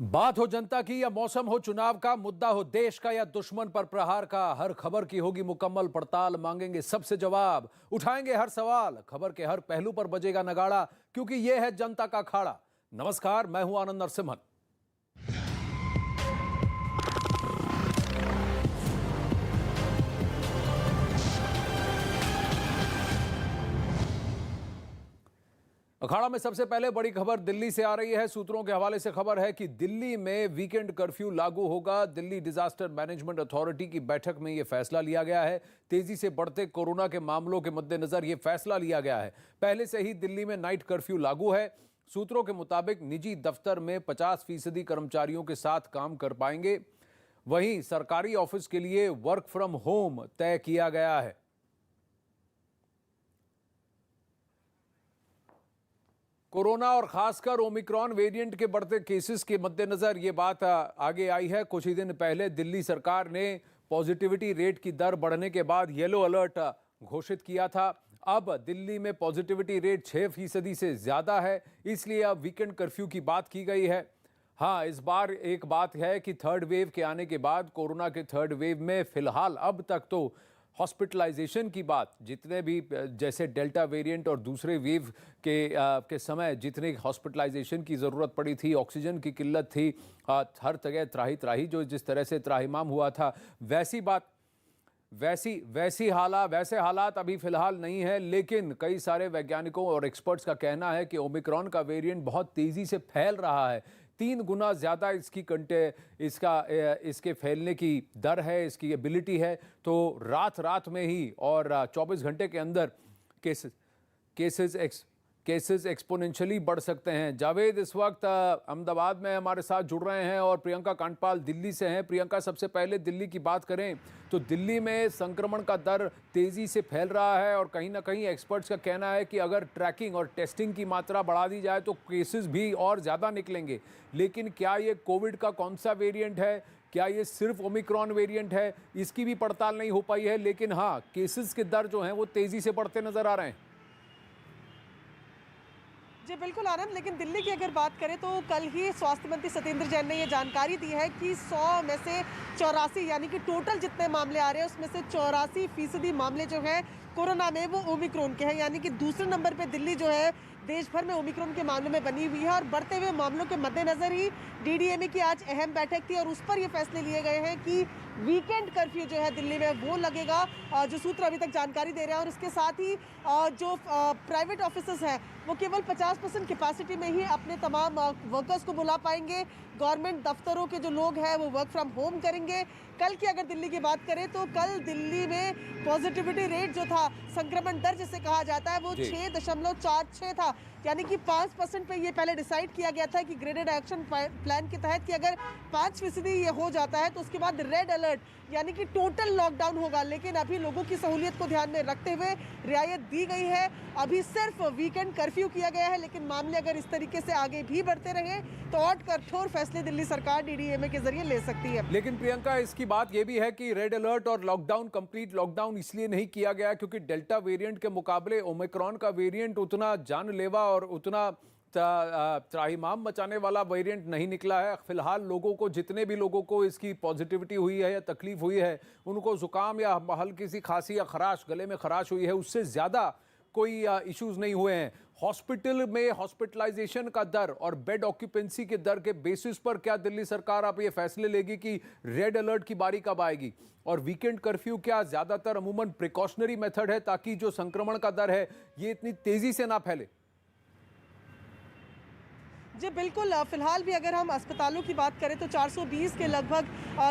बात हो जनता की या मौसम हो चुनाव का, मुद्दा हो देश का या दुश्मन पर प्रहार का, हर खबर की होगी मुकम्मल पड़ताल, मांगेंगे सबसे जवाब, उठाएंगे हर सवाल, खबर के हर पहलू पर बजेगा नगाड़ा, क्योंकि यह है जनता का अखाड़ा। नमस्कार, मैं हूं आनंद नरसिम्हन। अखाड़ा में सबसे पहले बड़ी खबर दिल्ली से आ रही है। सूत्रों के हवाले से खबर है कि दिल्ली में वीकेंड कर्फ्यू लागू होगा। दिल्ली डिजास्टर मैनेजमेंट अथॉरिटी की बैठक में यह फैसला लिया गया है। तेजी से बढ़ते कोरोना के मामलों के मद्देनजर यह फैसला लिया गया है। पहले से ही दिल्ली में नाइट कर्फ्यू लागू है। सूत्रों के मुताबिक निजी दफ्तर में 50% कर्मचारियों के साथ काम कर पाएंगे। वहीं सरकारी ऑफिस के लिए वर्क फ्रॉम होम तय किया गया है। कोरोना और खासकर ओमिक्रॉन वेरिएंट के बढ़ते केसेस के मद्देनजर ये बात आगे आई है। कुछ ही दिन पहले दिल्ली सरकार ने पॉजिटिविटी रेट की दर बढ़ने के बाद येलो अलर्ट घोषित किया था। अब दिल्ली में पॉजिटिविटी रेट 6% से ज्यादा है, इसलिए अब वीकेंड कर्फ्यू की बात की गई है। हाँ, इस बार एक बात है कि थर्ड वेव के आने के बाद कोरोना के थर्ड वेव में फिलहाल अब तक तो हॉस्पिटलाइजेशन की बात, जितने भी जैसे डेल्टा वेरिएंट और दूसरे वेव के समय जितने हॉस्पिटलाइजेशन की ज़रूरत पड़ी थी, ऑक्सीजन की किल्लत थी, हर जगह त्राही त्राही जो जिस तरह से त्राहिमाम हुआ था, वैसे हालात अभी फिलहाल नहीं है। लेकिन कई सारे वैज्ञानिकों और एक्सपर्ट्स का कहना है कि ओमिक्रॉन का वेरिएंट बहुत तेज़ी से फैल रहा है। 3 गुना ज़्यादा इसके फैलने की दर है, इसकी एबिलिटी है। तो रात में ही और 24 घंटे के अंदर केसेस एक्सपोनेंशियली बढ़ सकते हैं। जावेद इस वक्त अहमदाबाद में हमारे साथ जुड़ रहे हैं और प्रियंका कांडपाल दिल्ली से हैं। प्रियंका, सबसे पहले दिल्ली की बात करें तो दिल्ली में संक्रमण का दर तेज़ी से फैल रहा है और कहीं ना कहीं एक्सपर्ट्स का कहना है कि अगर ट्रैकिंग और टेस्टिंग की मात्रा बढ़ा दी जाए तो केसेस भी और ज़्यादा निकलेंगे। लेकिन क्या ये कोविड का कौन सा वेरिएंट है, क्या ये सिर्फ ओमिक्रॉन वेरिएंट है, इसकी भी पड़ताल नहीं हो पाई है। लेकिन हाँ, केसेस के दर जो हैं वो तेज़ी से बढ़ते नज़र आ रहे हैं। जी बिल्कुल आनंद, लेकिन दिल्ली की अगर बात करें तो कल ही स्वास्थ्य मंत्री सत्येंद्र जैन ने ये जानकारी दी है कि 100 में से 84 यानी कि टोटल जितने मामले आ रहे हैं उसमें से 84% मामले जो हैं कोरोना में वो ओमिक्रॉन के हैं। यानी कि दूसरे नंबर पे दिल्ली जो है देश भर में ओमिक्रॉन के मामलों में बनी हुई है। और बढ़ते हुए मामलों के मद्देनजर ही डीडीएमए की आज अहम बैठक थी और उस पर ये फैसले लिए गए हैं कि वीकेंड कर्फ्यू जो है दिल्ली में वो लगेगा, जो सूत्र अभी तक जानकारी दे रहे हैं। और इसके साथ ही जो प्राइवेट ऑफिसेज हैं वो केवल 50% कैपेसिटी में ही अपने तमाम वर्कर्स को बुला पाएंगे। गवर्नमेंट दफ्तरों के जो लोग हैं वो वर्क फ्रॉम होम करेंगे। कल की अगर दिल्ली की बात करें तो कल दिल्ली में पॉजिटिविटी रेट जो था, संक्रमण दर जिसे कहा जाता है, वो 6.46 था। यानी कि 5% पे ये पहले डिसाइड किया गया था कि ग्रेडेड एक्शन प्लान के तहत कि अगर 5% ये हो जाता है तो उसके बाद रेड अलर्ट यानी कि टोटल लॉकडाउन होगा। लेकिन अभी लोगों की सहूलियत को ध्यान में रखते हुए रियायत दी गई है। अभी सिर्फ वीकेंड कर्फ्यू किया गया है, लेकिन मामले अगर इस तरीके से आगे भी बढ़ते रहे तो और कठोर फैसले दिल्ली सरकार डीडीएमए के जरिए ले सकती है। लेकिन प्रियंका, इसकी बात यह भी है कि रेड अलर्ट और लॉकडाउन, कंप्लीट लॉकडाउन इसलिए नहीं किया गया क्योंकि डेल्टा वेरिएंट के मुकाबले ओमिक्रॉन का वेरिएंट उतना जानलेवा और उतना त्राहिमाम मचाने वाला वेरिएंट नहीं निकला है। फिलहाल जितने भी लोगों को इसकी पॉजिटिविटी हुई है या तकलीफ हुई है, उनको जुकाम या हल्की सी खांसी या खराश, गले में खराश हुई है, उससे ज़्यादा कोई इश्यूज नहीं हुए हैं। हॉस्पिटल में हॉस्पिटलाइजेशन का दर और बेड ऑक्यूपेंसी के दर के बेसिस पर क्या दिल्ली सरकार आप ये फैसले लेगी कि रेड अलर्ट की बारी कब आएगी? और वीकेंड कर्फ्यू क्या ज़्यादातर अमूमन प्रिकॉशनरी मेथड है ताकि जो संक्रमण का दर है ये इतनी तेज़ी से ना फैले? जी बिल्कुल, फिलहाल भी अगर हम अस्पतालों की बात करें तो 420 के लगभग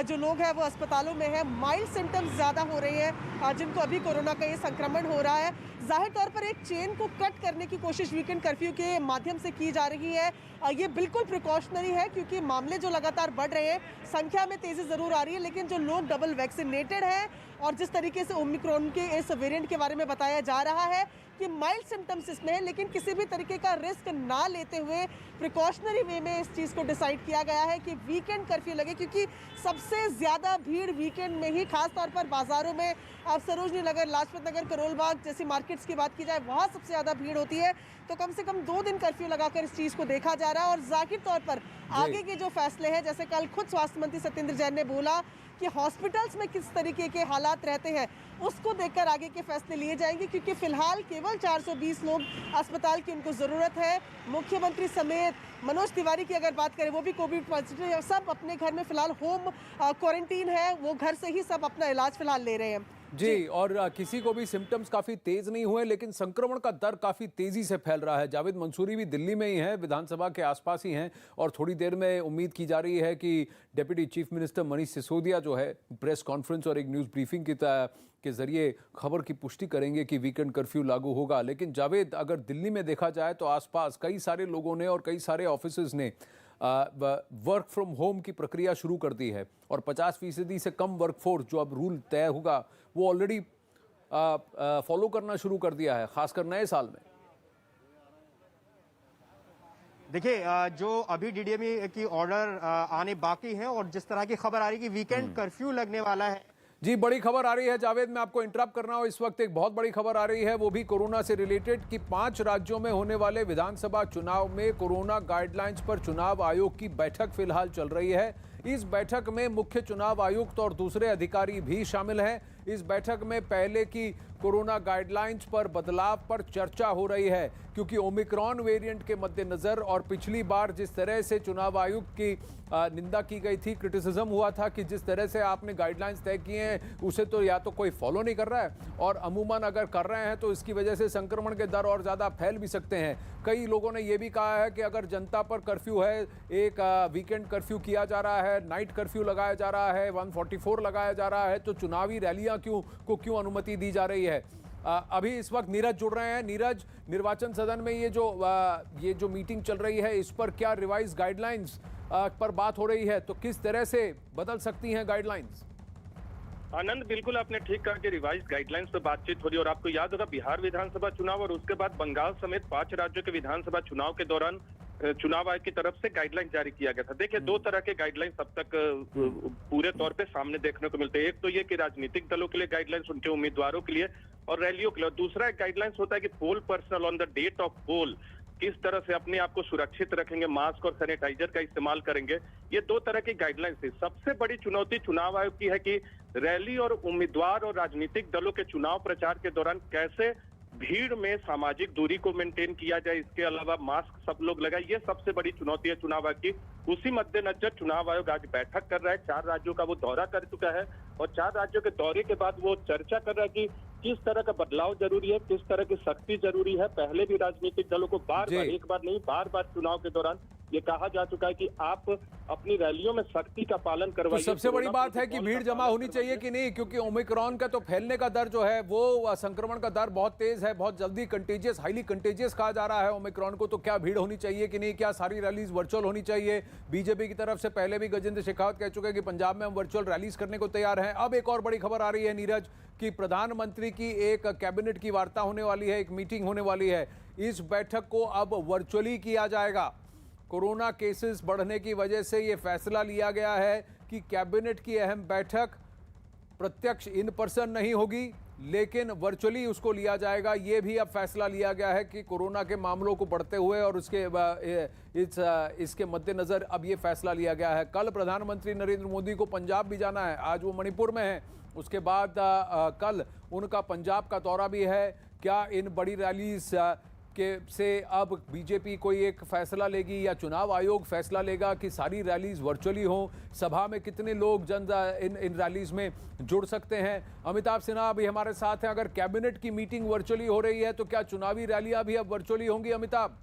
जो लोग हैं वो अस्पतालों में हैं। माइल्ड सिम्टम्स ज़्यादा हो रहे हैं जिनको अभी कोरोना का ये संक्रमण हो रहा है। जाहिर तौर पर एक चेन को कट करने की कोशिश वीकेंड कर्फ्यू के माध्यम से की जा रही है। ये बिल्कुल प्रिकॉशनरी है क्योंकि मामले जो लगातार बढ़ रहे हैं, संख्या में तेज़ी ज़रूर आ रही है, लेकिन जो लोग डबल वैक्सीनेटेड हैं और जिस तरीके से ओमिक्रॉन के इस वेरिएंट के बारे में बताया जा रहा है कि माइल्ड सिम्टम्स इसमें है, लेकिन किसी भी तरीके का रिस्क ना लेते हुए प्रिकॉशनरी वे में इस चीज़ को डिसाइड किया गया है कि वीकेंड कर्फ्यू लगे, क्योंकि सबसे ज़्यादा भीड़ वीकेंड में ही, खास तौर पर बाज़ारों में, अब सरोजनी नगर, लाजपत नगर, करोल बाग जैसी मार्केट्स की बात की जाए, वहाँ सबसे ज़्यादा भीड़ होती है। तो कम से कम 2 दिन कर्फ्यू लगाकर इस चीज़ को देखा जा रहा है। और जाहिर तौर पर आगे के जो फैसले हैं, जैसे कल खुद स्वास्थ्य मंत्री सत्येंद्र जैन ने बोला कि हॉस्पिटल्स में किस तरीके के हालात रहते हैं, उसको देखकर आगे के फैसले लिए जाएंगे, क्योंकि फिलहाल केवल 420 लोग अस्पताल की उनको ज़रूरत है। मुख्यमंत्री समेत मनोज तिवारी की अगर बात करें, वो भी कोविड पॉजिटिव है, सब अपने घर में फिलहाल होम क्वारंटीन है, वो घर से ही सब अपना इलाज फिलहाल ले रहे हैं। जी, और किसी को भी सिम्टम्स काफी तेज नहीं हुए, लेकिन संक्रमण का दर काफी तेजी से फैल रहा है। जावेद मंसूरी भी दिल्ली में ही हैं, विधानसभा के आसपास ही हैं, और थोड़ी देर में उम्मीद की जा रही है कि deputy chief minister Manish Sisodia जो है प्रेस कॉन्फ्रेंस और एक न्यूज़ ब्रीफिंग के जरिए खबर की पुष्टि करेंगे कि वीकेंड कर्फ्यू लागू होगा। लेकिन जावेद, अगर दिल्ली में देखा जाए तो आसपास कई सारे लोगों ने और कई सारे ऑफिसेज ने वर्क फ्रॉम होम की प्रक्रिया शुरू कर दी है, और 50% से कम वर्कफोर्स जो अब रूल तय होगा वो ऑलरेडी फॉलो करना शुरू कर दिया है, खासकर नए साल में। देखिए, जो अभी डीडीएमई की ऑर्डर आने बाकी हैं और जिस तरह की खबर आ रही है कि वीकेंड कर्फ्यू लगने वाला है। जी, बड़ी खबर आ रही है जावेद, मैं आपको इंटरप्ट कर रहा हूं। इस वक्त एक बहुत बड़ी खबर आ रही है, वो भी कोरोना से रिलेटेड, कि 5 राज्यों में होने वाले विधानसभा चुनाव में कोरोना गाइडलाइंस पर चुनाव आयोग की बैठक फिलहाल चल रही है। इस बैठक में मुख्य चुनाव आयुक्त और दूसरे अधिकारी भी शामिल हैं। इस बैठक में पहले की कोरोना गाइडलाइंस पर बदलाव पर चर्चा हो रही है, क्योंकि ओमिक्रॉन वेरिएंट के मद्देनजर और पिछली बार जिस तरह से चुनाव आयुक्त की निंदा की गई थी, क्रिटिसिज्म हुआ था कि जिस तरह से आपने गाइडलाइंस तय किए हैं उसे तो या तो कोई फॉलो नहीं कर रहा है, और अमूमन अगर कर रहे हैं तो इसकी वजह से संक्रमण के दर और ज़्यादा फैल भी सकते हैं। कई लोगों ने यह भी कहा है कि अगर जनता पर कर्फ्यू है, एक वीकेंड कर्फ्यू किया जा रहा है, नाइट कर्फ्यू लगाया जा रहा है, 144 लगाया जा रहा है, तो चुनावी रैलियां क्यों अनुमति दी जा रही है। अभी इस वक्त नीरज जुड़ रहे हैं। नीरज, निर्वाचन सदन में ये जो मीटिंग चल रही है, इस पर क्या रिवाइज गाइडलाइंस पर बात हो रही है, तो किस तरह से बदल सकती हैं गाइडलाइंस? आनंद, बिल्कुल आपने ठीक कहा कि रिवाइज गाइडलाइंस पर बातचीत हो रही है। और आपको याद होगा, बिहार विधानसभा चुनाव और उसके बाद बंगाल समेत 5 राज्यों के विधानसभा चुनाव के दौरान चुनाव आयोग की तरफ से गाइडलाइन जारी किया गया था। देखिए, 2 तरह के गाइडलाइंस अब तक पूरे तौर पे सामने देखने को मिलते हैं। एक तो ये कि राजनीतिक दलों के लिए गाइडलाइंस, उनके उम्मीदवारों के लिए और रैलियों के लिए, और दूसरा एक गाइडलाइंस होता है कि poll personnel on the date of poll किस तरह से अपने आप को सुरक्षित रखेंगे, मास्क और सैनिटाइजर का इस्तेमाल करेंगे। ये 2 तरह की गाइडलाइंस थी। सबसे बड़ी चुनौती चुनाव आयोग की है कि रैली और उम्मीदवार और राजनीतिक दलों के चुनाव प्रचार के दौरान कैसे भीड़ में सामाजिक दूरी को मेंटेन किया जाए, इसके अलावा मास्क सब लोग लगाए। ये सबसे बड़ी चुनौती है चुनाव आयोग की। उसी मद्देनजर चुनाव आयोग आज बैठक कर रहा है। 4 राज्यों का वो दौरा कर चुका है, और 4 राज्यों के दौरे के बाद वो चर्चा कर रहा है कि किस तरह का बदलाव जरूरी है, किस तरह की सख्ती जरूरी है। पहले भी राजनीतिक दलों को एक बार नहीं, बार चुनाव के दौरान ये कहा जा चुका है कि आप अपनी रैलियों में सख्ती का पालन करवाइए। तो सबसे बड़ी बात है कि भीड़ जमा होनी चाहिए कि नहीं, क्योंकि ओमिक्रॉन का तो फैलने का दर जो है, वो संक्रमण का दर बहुत तेज है, बहुत जल्दी कंटेजियस, हाईली कंटेजियस कहा जा रहा है ओमिक्रॉन को। तो क्या भीड़ होनी चाहिए कि नहीं, क्या सारी रैलीज वर्चुअल होनी चाहिए? बीजेपी की तरफ से पहले भी गजेंद्र शेखावत कह चुके हैं कि पंजाब में हम वर्चुअल रैलीज करने को तैयार हैं। अब एक और बड़ी खबर आ रही है नीरज, कि प्रधानमंत्री की एक कैबिनेट की वार्ता होने वाली है, एक मीटिंग होने वाली है। इस बैठक को अब वर्चुअली किया जाएगा। कोरोना केसेस बढ़ने की वजह से यह फैसला लिया गया है कि कैबिनेट की अहम बैठक प्रत्यक्ष इन पर्सन नहीं होगी, लेकिन वर्चुअली उसको लिया जाएगा। ये भी अब फैसला लिया गया है कि कोरोना के मामलों को बढ़ते हुए और इसके मद्देनजर अब ये फैसला लिया गया है। कल प्रधानमंत्री नरेंद्र मोदी को पंजाब भी जाना है, आज वो मणिपुर में है, उसके बाद कल उनका पंजाब का दौरा भी है। क्या इन बड़ी रैलीज से अब बीजेपी कोई एक फैसला लेगी, या चुनाव आयोग फैसला लेगा कि सारी रैलीज वर्चुअली हों? सभा में कितने लोग इन रैलीज में जुड़ सकते हैं? अमिताभ सिन्हा अभी हमारे साथ हैं। अगर कैबिनेट की मीटिंग वर्चुअली हो रही है तो क्या चुनावी रैलियां भी अब वर्चुअली होंगी? अमिताभ,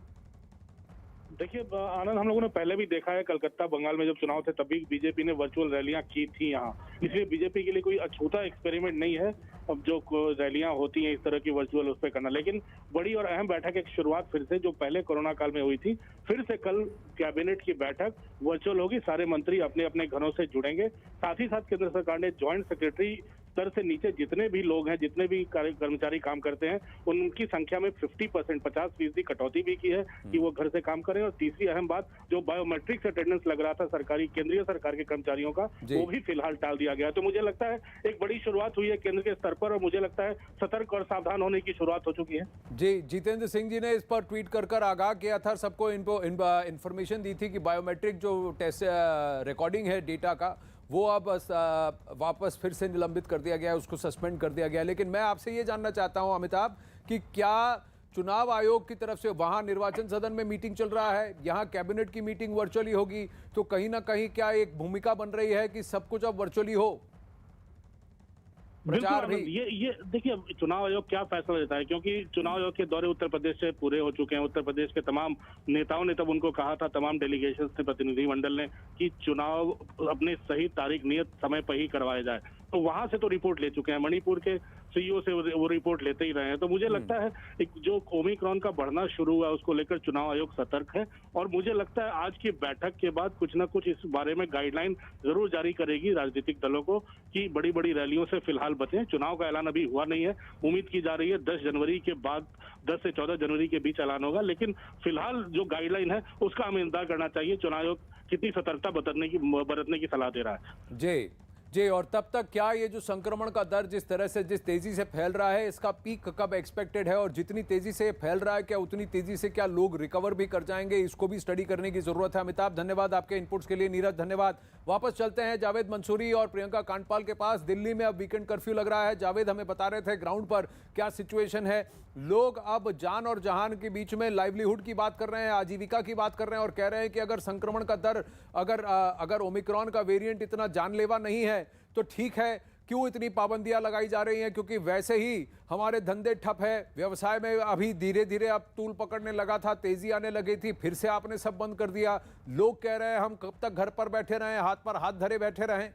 देखिए आनंद, हम लोगों ने पहले भी देखा है, कलकत्ता बंगाल में जब चुनाव थे तभी बीजेपी ने वर्चुअल रैलियां की थी यहाँ। इसलिए बीजेपी के लिए कोई अछूता एक्सपेरिमेंट नहीं है अब जो रैलियां होती हैं इस तरह की वर्चुअल उस पर करना। लेकिन बड़ी और अहम बैठक एक शुरुआत फिर से, जो पहले कोरोना काल में हुई थी, फिर से कल कैबिनेट की बैठक वर्चुअल होगी। सारे मंत्री अपने अपने घरों से जुड़ेंगे। साथ ही साथ केंद्र सरकार ने ज्वाइंट सेक्रेटरी स्तर से नीचे जितने भी लोग हैं, जितने भी कर्मचारी काम करते हैं, उनकी संख्या में 50% 50% कटौती भी की है कि वो घर से काम करें। और तीसरी अहम बात, जो बायोमेट्रिक्स अटेंडेंस लग रहा था सरकारी केंद्रीय सरकार के कर्मचारियों का, वो भी फिलहाल टाल दिया गया। तो मुझे लगता है एक बड़ी शुरुआत हुई है केंद्र के स्तर पर, और मुझे लगता है सतर्क और सावधान होने की शुरुआत हो चुकी है। जी, जितेंद्र सिंह जी ने इस पर ट्वीट कर आगाह किया था, सबको इंफॉर्मेशन दी थी कि बायोमेट्रिक जो टेस्ट रिकॉर्डिंग है डेटा का, वो अब वापस फिर से निलंबित कर दिया गया है, उसको सस्पेंड कर दिया गया है। लेकिन मैं आपसे ये जानना चाहता हूं अमिताभ कि क्या चुनाव आयोग की तरफ से, वहां निर्वाचन सदन में मीटिंग चल रहा है, यहां कैबिनेट की मीटिंग वर्चुअली होगी, तो कहीं ना कहीं क्या एक भूमिका बन रही है कि सब कुछ अब वर्चुअली हो? प्रचार भी ये देखिए चुनाव आयोग क्या फैसला लेता है, क्योंकि चुनाव आयोग के दौरे उत्तर प्रदेश से पूरे हो चुके हैं। उत्तर प्रदेश के तमाम नेताओं ने तब उनको कहा था, तमाम डेलीगेशन से प्रतिनिधिमंडल ने, कि चुनाव अपने सही तारीख नियत समय पर ही करवाया जाए। तो वहां से तो रिपोर्ट ले चुके हैं, मणिपुर के सीईओ से वो रिपोर्ट लेते ही रहे हैं। तो मुझे लगता है एक जो ओमिक्रॉन का बढ़ना शुरू हुआ उसको लेकर चुनाव आयोग सतर्क है, और मुझे लगता है आज की बैठक के बाद कुछ ना कुछ इस बारे में गाइडलाइन जरूर जारी करेगी राजनीतिक दलों को कि बड़ी बड़ी रैलियों से फिलहाल बचें। चुनाव का ऐलान अभी हुआ नहीं है, उम्मीद की जा रही है 10 जनवरी के बाद, 10 से 14 जनवरी के बीच ऐलान होगा। लेकिन फिलहाल जो गाइडलाइन है उसका हमें इंतजार करना चाहिए। चुनाव आयोग कितनी सतर्कता बरतने की सलाह दे रहा है। जी, और तब तक क्या ये जो संक्रमण का दर जिस तरह से, जिस तेजी से फैल रहा है, इसका पीक कब एक्सपेक्टेड है, और जितनी तेजी से फैल रहा है क्या उतनी तेजी से क्या लोग रिकवर भी कर जाएंगे, इसको भी स्टडी करने की जरूरत है। अमिताभ, धन्यवाद आपके इनपुट्स के लिए। नीरज, धन्यवाद। वापस चलते हैं जावेद मंसूरी और प्रियंका कांडपाल के पास। दिल्ली में अब वीकेंड कर्फ्यू लग रहा है। जावेद हमें बता रहे थे ग्राउंड पर क्या सिचुएशन है। लोग अब जान और जहान के बीच में लाइवलीहुड की बात कर रहे हैं, आजीविका की बात कर रहे हैं, और कह रहे हैं कि अगर संक्रमण का दर, अगर ओमिक्रॉन का वेरिएंट इतना जानलेवा नहीं है तो ठीक है, क्यों इतनी पाबंदियां लगाई जा रही हैं? क्योंकि वैसे ही हमारे धंधे ठप है, व्यवसाय में अभी धीरे धीरे अब तूल पकड़ने लगा था, तेजी आने लगी थी, फिर से आपने सब बंद कर दिया। लोग कह रहे हैं हम कब तक घर पर बैठे रहें, हाथ पर हाथ धरे बैठे रहें?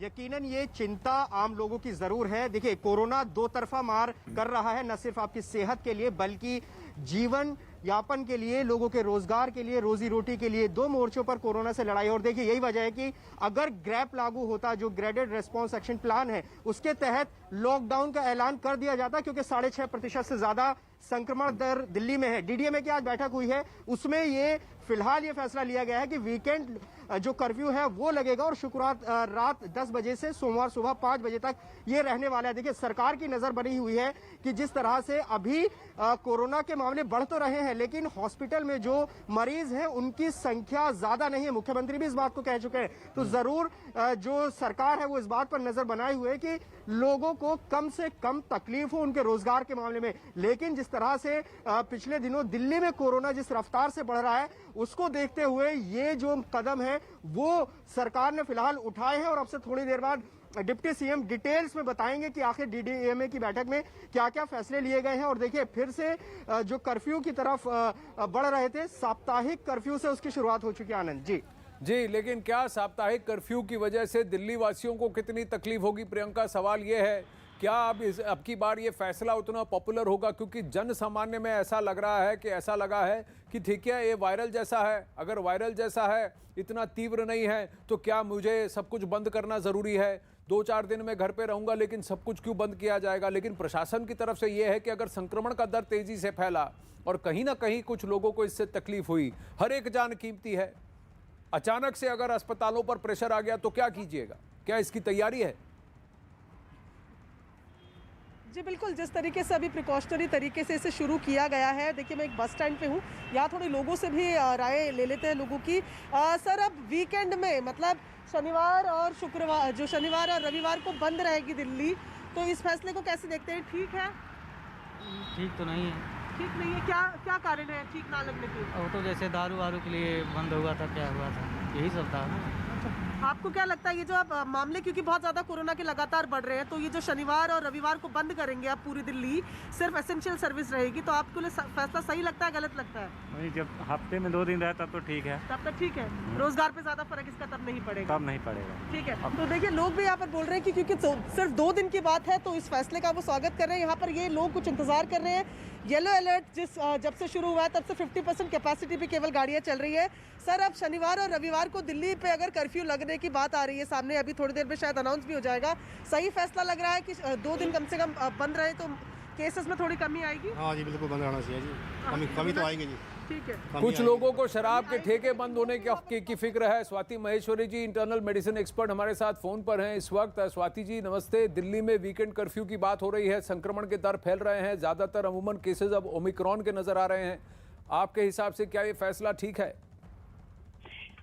यकीनन ये चिंता आम लोगों की जरूर है। देखिए, कोरोना दो तरफा मार कर रहा है, न सिर्फ आपकी सेहत के लिए बल्कि जीवन यापन के लिए, लोगों के रोजगार के लिए, रोजी रोटी के लिए। दो मोर्चों पर कोरोना से लड़ाई। और देखिए, यही वजह है कि अगर ग्रैप लागू होता, जो ग्रेडेड रेस्पॉन्स एक्शन प्लान है, उसके तहत लॉकडाउन का ऐलान कर दिया जाता, क्योंकि 6.5% से ज्यादा संक्रमण दर दिल्ली में है। डीडीएमए की आज बैठक हुई है, उसमें ये फिलहाल ये फैसला लिया गया है कि वीकेंड जो कर्फ्यू है वो लगेगा, और शुक्रवार रात 10 बजे से सोमवार सुबह 5 बजे तक ये रहने वाला है। देखिए, सरकार की नजर बनी हुई है कि जिस तरह से अभी कोरोना के मामले बढ़ तो रहे हैं, लेकिन हॉस्पिटल में जो मरीज हैं उनकी संख्या ज्यादा नहीं है। मुख्यमंत्री भी इस बात को कह चुके हैं। तो जरूर जो सरकार है वो इस बात पर नजर बनाए हुए कि लोगों को कम से कम तकलीफ हो उनके रोजगार के मामले में। लेकिन जिस तरह से पिछले दिनों दिल्ली में कोरोना जिस रफ्तार से बढ़ रहा है, उसको देखते हुए ये जो कदम है वो सरकार ने फिलहाल उठाए हैं। और अब से थोड़ी देर बाद डिप्टी सीएम डिटेल्स में बताएंगे कि आखिर डीडीएमए की बैठक में क्या क्या फैसले लिए गए हैं। और देखिए, फिर से जो कर्फ्यू की तरफ बढ़ रहे थे, साप्ताहिक कर्फ्यू से उसकी शुरुआत हो चुकी है। आनंद जी, लेकिन क्या साप्ताहिक कर्फ्यू की वजह से दिल्ली वासियों को कितनी तकलीफ होगी? प्रियंका, सवाल ये है, क्या अब की बार ये फैसला उतना पॉपुलर होगा? क्योंकि जन सामान्य में ऐसा लग रहा है कि ऐसा लगा है कि ठीक है, ये वायरल जैसा है, अगर वायरल जैसा है, इतना तीव्र नहीं है, तो क्या मुझे सब कुछ बंद करना जरूरी है? 2-4 दिन में घर पे रहूंगा, लेकिन सब कुछ क्यों बंद किया जाएगा? लेकिन प्रशासन की तरफ से यह है कि अगर संक्रमण का दर तेजी से फैला और कहीं ना कहीं कुछ लोगों को इससे तकलीफ हुई, हर एक जान कीमती है, अचानक से अगर अस्पतालों पर प्रेशर आ गया तो क्या कीजिएगा? क्या इसकी तैयारी है? जी बिल्कुल, जिस तरीके से अभी प्रिकॉशनरी तरीके से इसे शुरू किया गया है। देखिए, मैं एक बस स्टैंड पे हूँ, यहाँ थोड़े लोगों से भी राय ले लेते हैं लोगों की। सर, अब वीकेंड में मतलब शनिवार और रविवार को बंद रहेगी दिल्ली, तो इस फैसले को कैसे देखते हैं? ठीक है? ठीक तो नहीं है। ठीक नहीं है? क्या कारण है ठीक ना लगने के? वो तो जैसे दारू वारू के लिए बंद हुआ था, क्या हुआ था, यही सब था ना। आपको क्या लगता है ये जो अब मामले, क्योंकि बहुत ज्यादा कोरोना के लगातार बढ़ रहे हैं, तो ये जो शनिवार और रविवार को बंद करेंगे आप पूरी दिल्ली, सिर्फ एसेंशियल सर्विस रहेगी, तो आपको फैसला सही लगता है, गलत लगता है? नहीं, जब हफ्ते में 2 दिन रहे तब तो ठीक है। तब तक ठीक है। रोजगार पे ज्यादा फर्क इसका तब नहीं पड़ेगा? तब नहीं पड़ेगा। ठीक है। तो देखिए, लोग भी यहाँ पर बोल रहे हैं कि क्योंकि सिर्फ 2 दिन की बात है तो इस फैसले का वो स्वागत कर रहे हैं। यहाँ पर ये लोग कुछ इंतजार कर रहे हैं। येलो अलर्ट जब से शुरू हुआ है तब से 50% कैपेसिटी पे केवल गाड़ियाँ चल रही है। सर, अब शनिवार और रविवार को दिल्ली पे अगर कर्फ्यू लगने करने की बात आ रही है सामने, अभी थोड़ी देर में शायद अनाउंस भी हो जाएगा। सही फैसला लग रहा है कि 2 दिन कम से कम बंद रहे तो केसेस में थोड़ी कमी आएगी? हाँ जी, बिल्कुल बंद रहना चाहिए जी, कमी तो आएगी जी। ठीक है। कुछ लोगों को शराब के ठेके बंद होने की फिक्र है। स्वाति महेश्वरी जी, इंटरनल मेडिसिन एक्सपर्ट, हमारे साथ फोन पर हैं इस वक्त। स्वाति जी नमस्ते। दिल्ली में वीकेंड कर्फ्यू की बात हो रही है, संक्रमण के दर फैल रहे हैं, ज्यादातर अमूमन केसेस अब ओमिक्रॉन के नजर आ रहे हैं। आपके हिसाब से क्या ये फैसला ठीक है?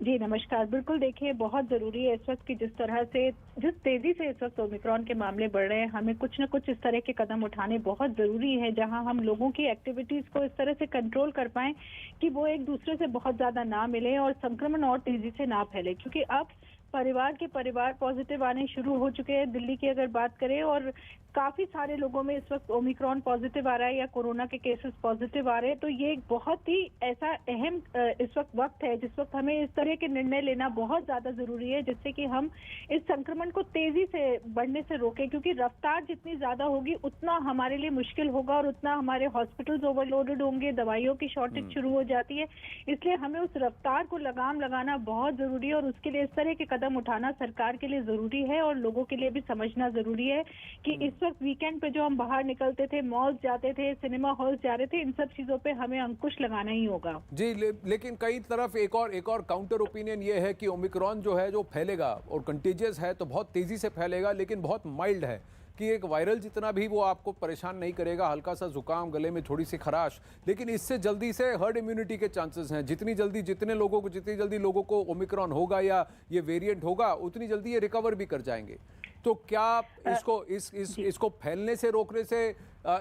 जी नमस्कार। बिल्कुल, देखिए बहुत ज़रूरी है इस वक्त कि जिस तेज़ी से इस वक्त ओमिक्रॉन के मामले बढ़ रहे हैं, हमें कुछ न कुछ इस तरह के कदम उठाने बहुत ज़रूरी है जहां हम लोगों की एक्टिविटीज़ को इस तरह से कंट्रोल कर पाएं कि वो एक दूसरे से बहुत ज़्यादा ना मिले और संक्रमण और तेज़ी से ना फैले। क्योंकि अब परिवार पॉजिटिव आने शुरू हो चुके हैं दिल्ली की अगर बात करें, और काफ़ी सारे लोगों में इस वक्त ओमिक्रॉन पॉजिटिव आ रहा है या कोरोना के केसेस पॉजिटिव आ रहे हैं। तो ये एक बहुत ही ऐसा अहम इस वक्त है जिस वक्त हमें इस तरह के निर्णय लेना बहुत ज़्यादा ज़रूरी है जिससे कि हम इस संक्रमण को तेज़ी से बढ़ने से रोकें। क्योंकि रफ्तार जितनी ज़्यादा होगी उतना हमारे लिए मुश्किल होगा और उतना हमारे हॉस्पिटल्स ओवरलोडेड होंगे, दवाइयों की शॉर्टेज शुरू हो जाती है। इसलिए हमें उस रफ्तार को लगाम लगाना बहुत ज़रूरी है और उसके लिए इस तरह के कदम उठाना सरकार के लिए ज़रूरी है और लोगों के लिए भी समझना ज़रूरी है कि इस वक्त वीकेंड पे जो हम बाहर निकलते थे, मॉल्स जाते थे, सिनेमा हॉल्स जा रहे थे, इन सब चीजों पे हमें अंकुश लगाना ही होगा। जी, लेकिन कई तरफ एक और काउंटर ओपिनियन ये है कि ओमिक्रॉन जो है जो फैलेगा और कंटेजियस है तो बहुत तेजी से फैलेगा, लेकिन बहुत माइल्ड है कि एक वायरल जितना भी वो आपको परेशान नहीं करेगा, हल्का सा जुकाम, गले में थोड़ी सी खराश, लेकिन इससे जल्दी से हर्ड इम्यूनिटी के चांसेस हैं। जितनी जल्दी लोगों को ओमिक्रॉन होगा या ये वेरिएंट होगा, उतनी जल्दी ये रिकवर भी कर जाएंगे। तो क्या इसको फैलने से रोकने से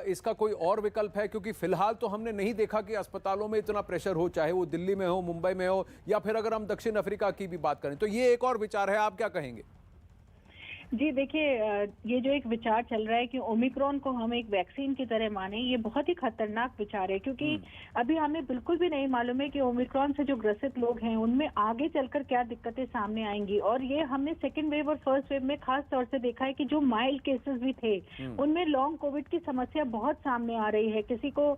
इसका कोई और विकल्प है? क्योंकि फिलहाल तो हमने नहीं देखा कि अस्पतालों में इतना प्रेशर हो, चाहे वो दिल्ली में हो, मुंबई में हो, या फिर अगर हम दक्षिण अफ्रीका की भी बात करें तो ये एक और विचार है। आप क्या कहेंगे? जी देखिए, ये जो एक विचार चल रहा है कि ओमिक्रॉन को हम एक वैक्सीन की तरह माने, ये बहुत ही खतरनाक विचार है। क्योंकि अभी हमें बिल्कुल भी नहीं मालूम है कि ओमिक्रॉन से जो ग्रसित लोग हैं उनमें आगे चलकर क्या दिक्कतें सामने आएंगी। और ये हमने सेकेंड वेव और फर्स्ट वेव में खास तौर से देखा है कि जो माइल्ड केसेस भी थे उनमें लॉन्ग कोविड की समस्या बहुत सामने आ रही है। किसी को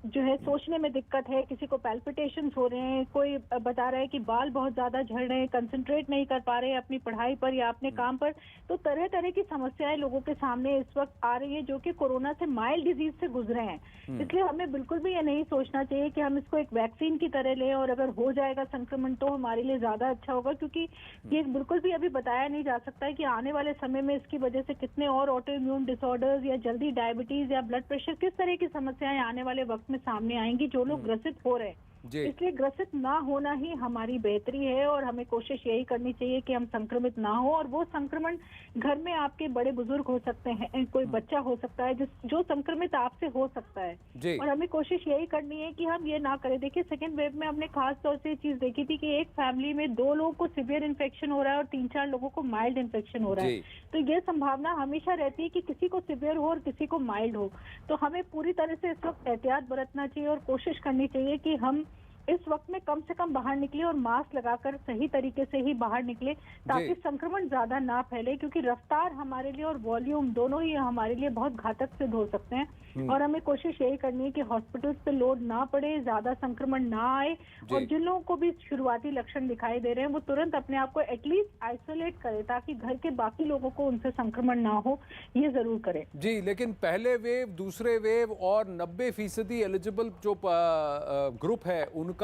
जो है सोचने में दिक्कत है, किसी को पैल्पिटेशंस हो रहे हैं, कोई बता रहा है कि बाल बहुत ज्यादा झड़ रहे हैं, कंसंट्रेट नहीं कर पा रहे हैं अपनी पढ़ाई पर या अपने काम पर। तो तरह तरह की समस्याएं लोगों के सामने इस वक्त आ रही है जो कि कोरोना से माइल्ड डिजीज से गुजरे हैं। इसलिए हमें बिल्कुल भी ये नहीं सोचना चाहिए कि हम इसको एक वैक्सीन की तरह लें और अगर हो जाएगा संक्रमण तो हमारे लिए ज्यादा अच्छा होगा। क्योंकि ये बिल्कुल भी अभी बताया नहीं जा सकता है कि आने वाले समय में इसकी वजह से कितने और ऑटो इम्यून डिसऑर्डर्स या जल्दी डायबिटीज या ब्लड प्रेशर, किस तरह की समस्याएं आने वाले वक्त में सामने आएंगी जो लोग ग्रसित हो रहे हैं। इसलिए ग्रसित ना होना ही हमारी बेहतरी है और हमें कोशिश यही करनी चाहिए कि हम संक्रमित ना हो। और वो संक्रमण घर में आपके बड़े बुजुर्ग हो सकते हैं, कोई बच्चा हो सकता है जो संक्रमित आपसे हो सकता है, और हमें कोशिश यही करनी है कि हम ये ना करें। देखिए, सेकेंड वेव में हमने खास तौर से ये चीज देखी थी कि एक फैमिली में 2 लोगों को सीवियर इन्फेक्शन हो रहा है और 3-4 लोगों को माइल्ड इन्फेक्शन हो रहा है। तो ये संभावना हमेशा रहती है कि किसी को सीवियर हो और किसी को माइल्ड हो। तो हमें पूरी तरह से इस वक्त एहतियात बरतना चाहिए और कोशिश करनी चाहिए कि हम इस वक्त में कम से कम बाहर निकले और मास्क लगाकर सही तरीके से ही बाहर निकले ताकि संक्रमण ज्यादा ना फैले। क्योंकि रफ्तार हमारे लिए और वॉल्यूम दोनों ही हमारे लिए बहुत घातक सिद्ध हो सकते हैं। और हमें कोशिश यही करनी है कि हॉस्पिटल्स पे लोड ना पड़े, ज्यादा संक्रमण ना आए, और जिन लोगों को भी शुरुआती लक्षण दिखाई दे रहे हैं वो तुरंत अपने आप को एटलीस्ट आइसोलेट करें ताकि घर के बाकी लोगों को उनसे संक्रमण ना हो, ये जरूर करें। जी, लेकिन पहले वेव, दूसरे वेव और 90% एलिजिबल जो ग्रुप है उनका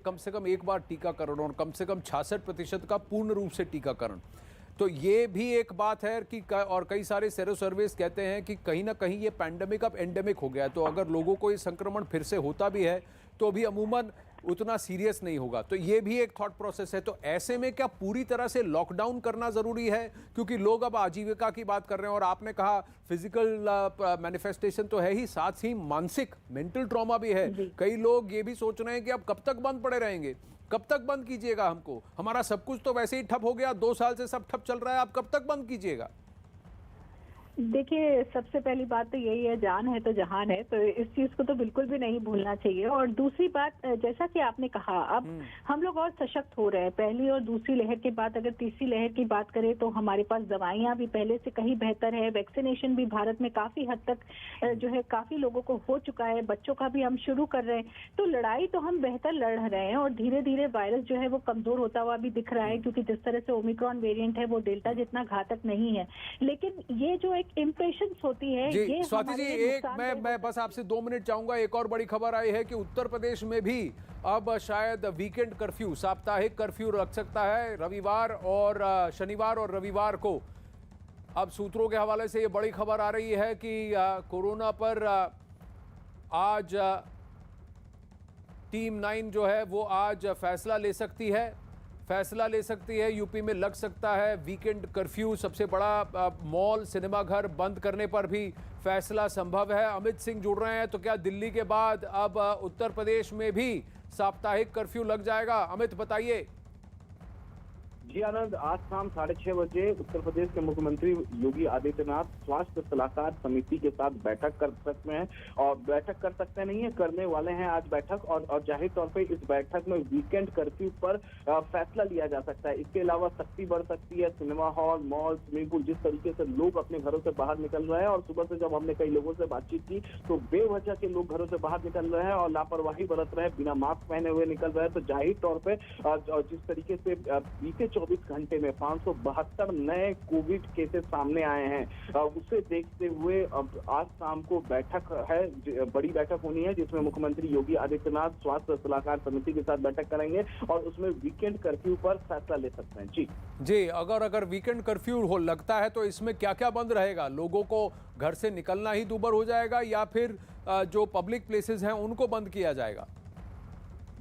कम से कम एक बार टीकाकरण और कम से कम 66% का पूर्ण रूप से टीकाकरण, तो ये भी एक बात है कि और कई सारे सेरो सर्वेस कहते हैं कि कहीं ना कहीं ये पैंडेमिक अब एंडेमिक हो गया है। तो अगर लोगों को ये संक्रमण फिर से होता भी है तो भी अमूमन उतना सीरियस नहीं होगा। तो ये भी एक थॉट प्रोसेस है। तो ऐसे में क्या पूरी तरह से लॉकडाउन करना ज़रूरी है? क्योंकि लोग अब आजीविका की बात कर रहे हैं और आपने कहा फिजिकल मैनिफेस्टेशन तो है ही, साथ ही मानसिक मेंटल ट्रॉमा भी है। कई लोग ये भी सोच रहे हैं कि अब कब तक बंद पड़े रहेंगे, कब तक बंद कीजिएगा हमको, हमारा सब कुछ तो वैसे ही ठप हो गया, 2 साल से सब ठप चल रहा है, आप कब तक बंद कीजिएगा? देखिए, सबसे पहली बात तो यही है, जान है तो जहान है, तो इस चीज को तो बिल्कुल भी नहीं भूलना चाहिए। और दूसरी बात, जैसा कि आपने कहा, अब हम लोग और सशक्त हो रहे हैं। पहली और दूसरी लहर के बाद अगर तीसरी लहर की बात करें तो हमारे पास दवाइयां भी पहले से कहीं बेहतर है, वैक्सीनेशन भी भारत में काफी हद तक जो है काफी लोगों को हो चुका है, बच्चों का भी हम शुरू कर रहे हैं। तो लड़ाई तो हम बेहतर लड़ रहे हैं और धीरे धीरे वायरस जो है वो कमजोर होता हुआ भी दिख रहा है, क्योंकि जिस तरह से ओमिक्रॉन वेरिएंट है वो डेल्टा जितना घातक नहीं है। लेकिन ये जो एक इम्प्रेशंस होती है, जी ये स्वाति जी, एक मैं बस आपसे 2 मिनट चाहूंगा। एक और बड़ी खबर आई है कि उत्तर प्रदेश में भी अब शायद वीकेंड कर्फ्यू, साप्ताहिक कर्फ्यू रख सकता है रविवार और शनिवार और रविवार को। अब सूत्रों के हवाले से ये बड़ी खबर आ रही है कि कोरोना पर आज टीम 9 जो है वो आज फैसला ले सकती है। यूपी में लग सकता है वीकेंड कर्फ्यू। सबसे बड़ा मॉल, सिनेमाघर बंद करने पर भी फैसला संभव है। अमित सिंह जुड़ रहे हैं। तो क्या दिल्ली के बाद अब उत्तर प्रदेश में भी साप्ताहिक कर्फ्यू लग जाएगा? अमित बताइए। जी आनंद, आज शाम 6:30 बजे उत्तर प्रदेश के मुख्यमंत्री योगी आदित्यनाथ स्वास्थ्य सलाहकार समिति के साथ बैठक कर सकते हैं, और बैठक कर सकते नहीं है, करने वाले हैं आज बैठक। और जाहिर तौर पे इस बैठक में वीकेंड कर्फ्यू पर फैसला लिया जा सकता है। इसके अलावा सख्ती बढ़ सकती है। Cinema hall, mall, swimming pool, जिस तरीके से लोग अपने घरों से बाहर निकल रहे हैं, और सुबह से जब हमने कई लोगों से बातचीत की तो बेवजह के लोग घरों से बाहर निकल रहे हैं और लापरवाही बरत रहे हैं, बिना मास्क पहने हुए निकल रहे हैं। तो जाहिर तौर पर जिस तरीके से बीते 24 घंटे में 572 नए कोविड केसेस सामने आए हैं, उसे देखते हुए अब आज शाम को बैठक है, बड़ी बैठक होनी है, जिसमें मुख्यमंत्री योगी आदित्यनाथ स्वास्थ्य सलाहकार समिति के साथ बैठक करेंगे और उसमें वीकेंड कर्फ्यू पर फैसला ले सकते हैं। जी अगर वीकेंड कर्फ्यू हो लगता है तो इसमें क्या क्या बंद रहेगा? लोगों को घर से निकलना ही दूभर हो जाएगा या फिर जो पब्लिक प्लेसेस हैं उनको बंद किया जाएगा?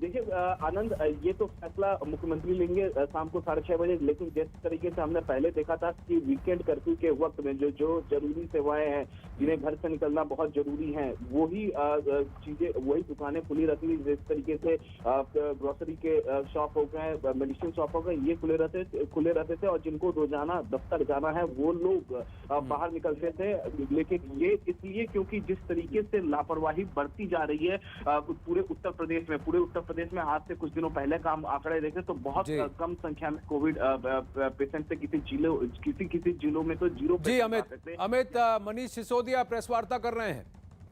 देखिए आनंद, ये तो फैसला मुख्यमंत्री लेंगे शाम को 6:30 बजे। लेकिन जिस तरीके से हमने पहले देखा था कि वीकेंड कर्फ्यू के वक्त में जो जरूरी सेवाएं हैं, जिन्हें घर से निकलना बहुत जरूरी है, वही चीजें, वही दुकानें खुली रहती थी। जिस तरीके से ग्रोसरी के शॉप हो गए, मेडिसिन शॉप हो गए, ये खुले रहते थे, और जिनको रोजाना दफ्तर जाना है वो लोग बाहर निकलते थे। लेकिन ये इसलिए क्योंकि जिस तरीके से लापरवाही बढ़ती जा रही है पूरे उत्तर प्रदेश में आज से कुछ दिनों पहले का हम आंकड़े देखें तो बहुत कम संख्या में कोविड पेशेंट थे। किसी जिलों में तो 0। जी अमित, मनीष सिसोदिया प्रेस वार्ता कर रहे हैं।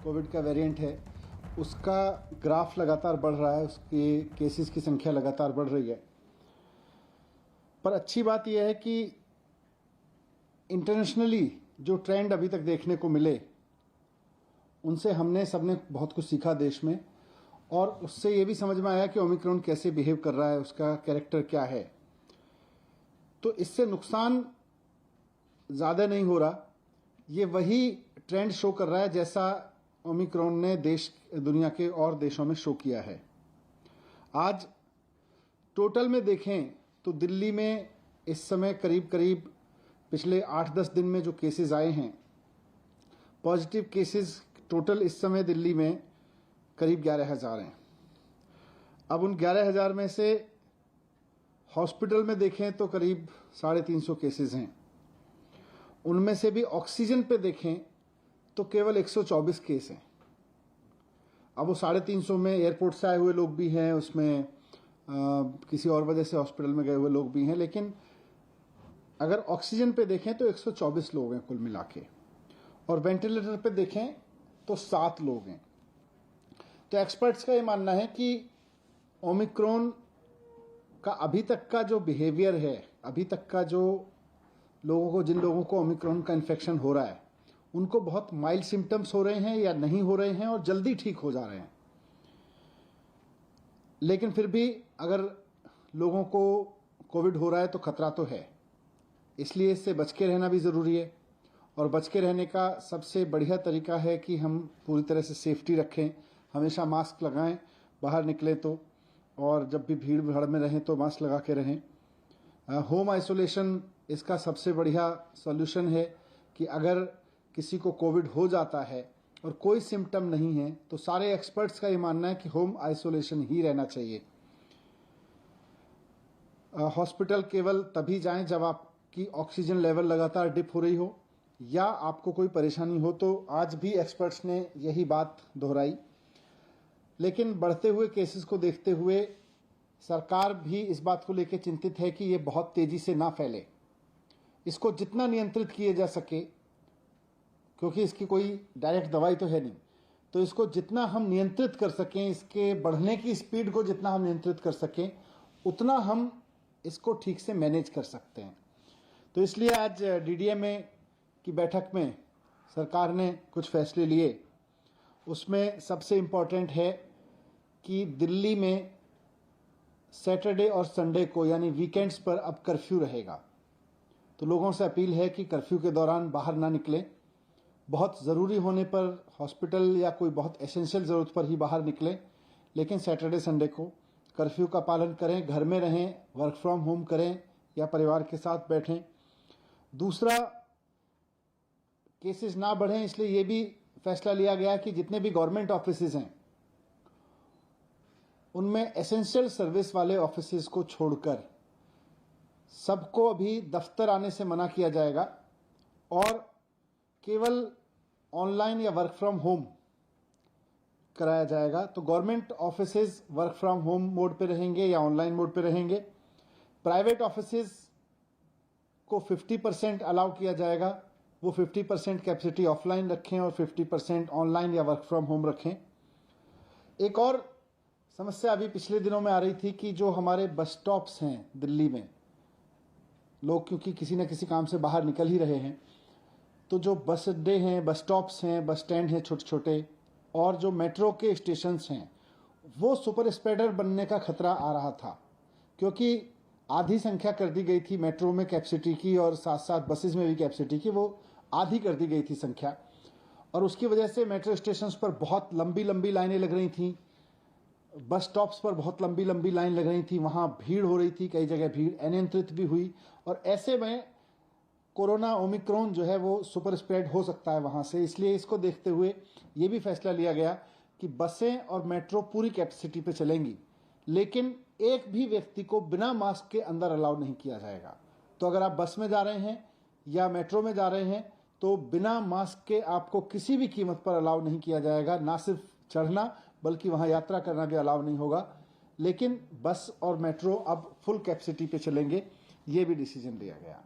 कोविड का वेरिएंट है, उसका ग्राफ लगातार बढ़ रहा है, उसके केसेस की संख्या लगातार बढ़ रही है। पर अच्छी बात यह है कि इंटरनेशनली जो ट्रेंड अभी तक देखने को मिले, उनसे सबने बहुत कुछ सीखा देश में, और उससे ये भी समझ में आया कि ओमिक्रॉन कैसे बिहेव कर रहा है, उसका कैरेक्टर क्या है। तो इससे नुकसान ज़्यादा नहीं हो रहा। ये वही ट्रेंड शो कर रहा है जैसा ओमिक्रॉन ने दुनिया के और देशों में शो किया है। आज टोटल में देखें तो दिल्ली में इस समय करीब पिछले 8-10 दिन में जो केसेस आए हैं, पॉजिटिव केसेस टोटल इस समय दिल्ली में करीब 11,000 हैं। अब उन 11,000 में से हॉस्पिटल में देखें तो करीब 350 केसेस हैं। उनमें से भी ऑक्सीजन पे देखें तो केवल 124 केस हैं। अब वो 350 में एयरपोर्ट से आए हुए लोग भी हैं, उसमें किसी और वजह से हॉस्पिटल में गए हुए लोग भी हैं। लेकिन अगर ऑक्सीजन पे देखें तो 124 लोग हैं कुल मिला के, और वेंटिलेटर पे देखें तो 7 लोग हैं। तो एक्सपर्ट्स का ये मानना है कि ओमिक्रॉन का अभी तक का जो बिहेवियर है, अभी तक का जो जिन लोगों को ओमिक्रॉन का इन्फेक्शन हो रहा है, उनको बहुत माइल्ड सिम्टम्स हो रहे हैं या नहीं हो रहे हैं और जल्दी ठीक हो जा रहे हैं। लेकिन फिर भी अगर लोगों को कोविड हो रहा है तो खतरा तो है, इसलिए इससे बच के रहना भी ज़रूरी है। और बच के रहने का सबसे बढ़िया तरीका है कि हम पूरी तरह से सेफ्टी रखें, हमेशा मास्क लगाएं बाहर निकले तो, और जब भी भीड़ भाड़ में रहें तो मास्क लगा के रहें। होम आइसोलेशन इसका सबसे बढ़िया सॉल्यूशन है कि अगर किसी को कोविड हो जाता है और कोई सिम्टम नहीं है तो सारे एक्सपर्ट्स का ये मानना है कि होम आइसोलेशन ही रहना चाहिए। हॉस्पिटल केवल तभी जाएं जब आपकी ऑक्सीजन लेवल लगातार डिप हो रही हो, या आपको कोई परेशानी हो, तो आज भी एक्सपर्ट्स ने यही बात दोहराई। लेकिन बढ़ते हुए केसेस को देखते हुए सरकार भी इस बात को लेकर चिंतित है कि ये बहुत तेजी से ना फैले। इसको जितना नियंत्रित किया जा सके, क्योंकि इसकी कोई डायरेक्ट दवाई तो है नहीं, तो इसको जितना हम नियंत्रित कर सकें, इसके बढ़ने की स्पीड को जितना हम नियंत्रित कर सकें, उतना हम इसको ठीक से मैनेज कर सकते हैं। तो इसलिए आज डीडीएमए की बैठक में सरकार ने कुछ फैसले लिए। उसमें सबसे इम्पोर्टेंट है कि दिल्ली में सैटरडे और संडे को यानी वीकेंड्स पर अब कर्फ्यू रहेगा। तो लोगों से अपील है कि कर्फ्यू के दौरान बाहर ना निकलें। बहुत ज़रूरी होने पर हॉस्पिटल या कोई बहुत एसेंशियल ज़रूरत पर ही बाहर निकलें, लेकिन सैटरडे संडे को कर्फ्यू का पालन करें, घर में रहें, वर्क फ्रॉम होम करें या परिवार के साथ बैठें। दूसरा, केसेस ना बढ़ें, इसलिए ये भी फैसला लिया गया कि जितने भी गवर्नमेंट ऑफिसेज हैं उनमें एसेंशियल सर्विस वाले ऑफिसेज को छोड़कर सबको अभी दफ्तर आने से मना किया जाएगा और केवल ऑनलाइन या वर्क फ्रॉम होम कराया जाएगा। तो government offices work from home mode पे रहेंगे या ऑनलाइन मोड पे रहेंगे। प्राइवेट ऑफिसेज को 50% अलाउ किया जाएगा, वो 50% कैपेसिटी ऑफलाइन रखें और 50% ऑनलाइन या वर्क फ्रॉम होम रखें। एक और समस्या अभी पिछले दिनों में आ रही थी कि जो हमारे बस स्टॉप्स हैं दिल्ली में, लोग क्योंकि किसी न किसी काम से बाहर निकल ही रहे हैं, तो जो बस अड्डे हैं, बस स्टॉप्स हैं, बस स्टैंड हैं छोटे छोटे, और जो मेट्रो के स्टेशंस हैं, वो सुपर स्प्रेडर बनने का खतरा आ रहा था, क्योंकि आधी संख्या कर दी गई थी मेट्रो में कैपेसिटी की और साथ साथ बसेस में भी कैपेसिटी की, वो आधी कर दी गई थी संख्या। और उसकी वजह से मेट्रो स्टेशंस पर बहुत लंबी लंबी लाइनें लग रही थी, बस स्टॉप्स पर बहुत लंबी लंबी लाइन लग रही थी, वहाँ भीड़ हो रही थी, कई जगह भीड़ अनियंत्रित भी हुई। और ऐसे में कोरोना ओमिक्रॉन जो है वो सुपर स्प्रेड हो सकता है वहाँ से। इसलिए इसको देखते हुए ये भी फैसला लिया गया कि बसें और मेट्रो पूरी कैपेसिटी पे चलेंगी, लेकिन एक भी व्यक्ति को बिना मास्क के अंदर अलाउ नहीं किया जाएगा। तो अगर आप बस में जा रहे हैं या मेट्रो में जा रहे हैं तो बिना मास्क के आपको किसी भी कीमत पर अलाउ नहीं किया जाएगा। ना सिर्फ चढ़ना बल्कि वहाँ यात्रा करना भी अलाउ नहीं होगा। लेकिन बस और मेट्रो अब फुल कैपेसिटी पे चलेंगे, ये भी डिसीजन लिया गया।